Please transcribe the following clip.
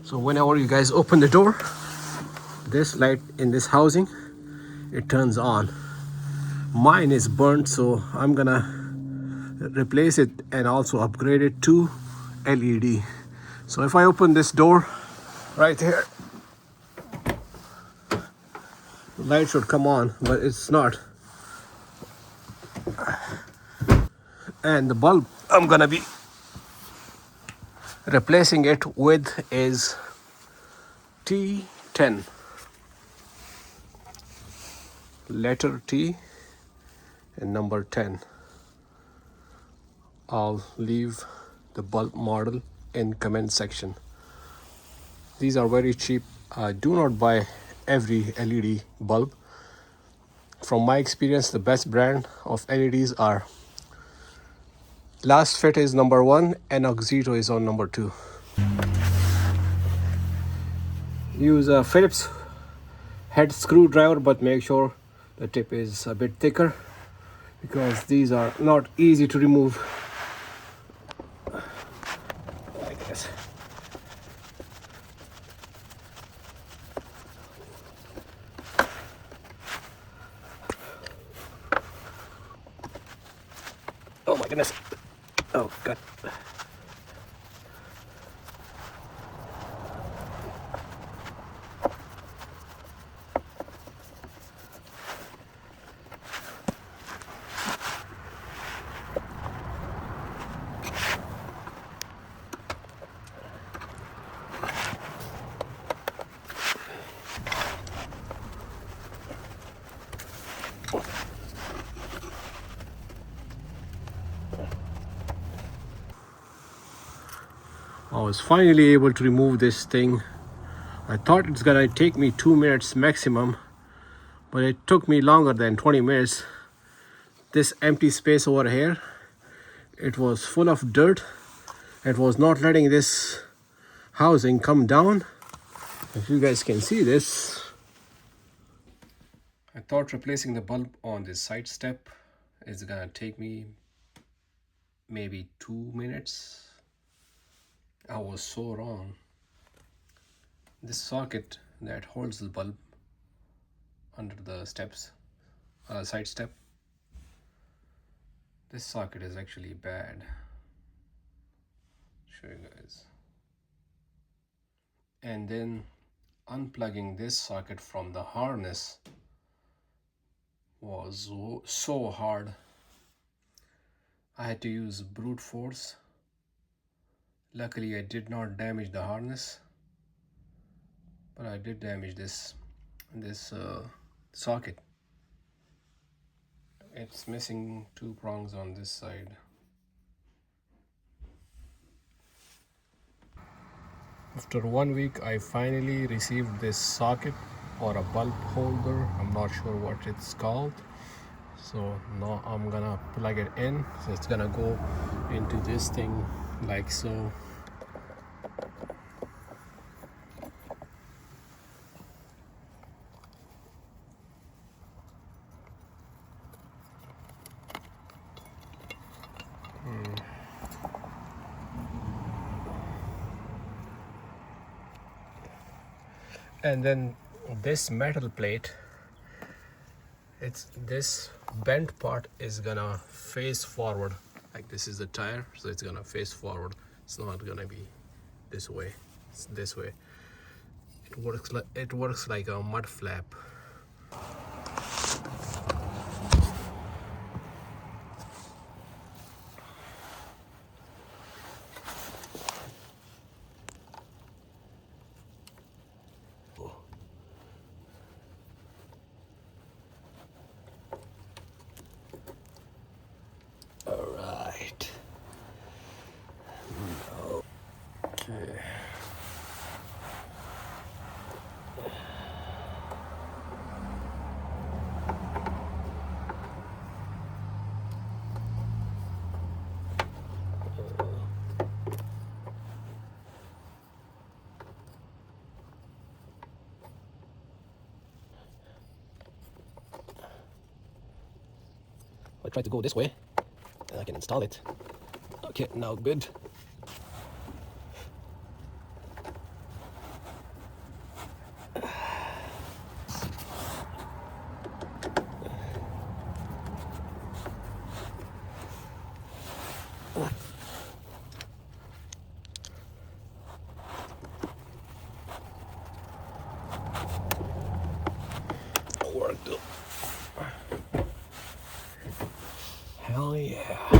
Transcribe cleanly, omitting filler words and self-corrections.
So whenever you guys open the door, this light in this housing, it turns on. Mine is burnt, so I'm gonna replace it and also upgrade it to LED. So if I open this door right here, the light should come on, but it's not. And the bulb I'm gonna be replacing it with is T10, letter T and number 10. I'll leave the bulb model in comment section. These are very cheap. Do not buy every LED bulb. From my experience, the best brand of LEDs are Last Fit is number 1 and Oxito is on number 2. Use a Phillips head screwdriver, but make sure the tip is a bit thicker because these are not easy to remove like this. Oh my goodness. Oh god. I was finally able to remove this thing. I thought it's gonna take me 2 minutes maximum, but it took me longer than 20 minutes. This empty space over here, it was full of dirt. It was not letting this housing come down. If you guys can see this, I thought replacing the bulb on this side step is gonna take me maybe 2 minutes. I was so wrong. This socket that holds the bulb under the steps, side step, this socket is actually bad. Show you guys. And then unplugging this socket from the harness was so hard. I had to use brute force. Luckily I did not damage the harness, but I did damage this socket. It's missing 2 prongs on this side. After 1 week I finally received this socket or a bulb holder. I'm not sure what it's called. So now I'm gonna plug it in. So it's gonna go into this thing like so. And then this metal plate, it's this bent part is gonna face forward. Like this is the tire, so it's gonna face forward. It's not gonna be this way. It's this way. It works like a mud flap. Alright. Okay. I try to go this way, and I can install it. Okay, now good. Hell yeah.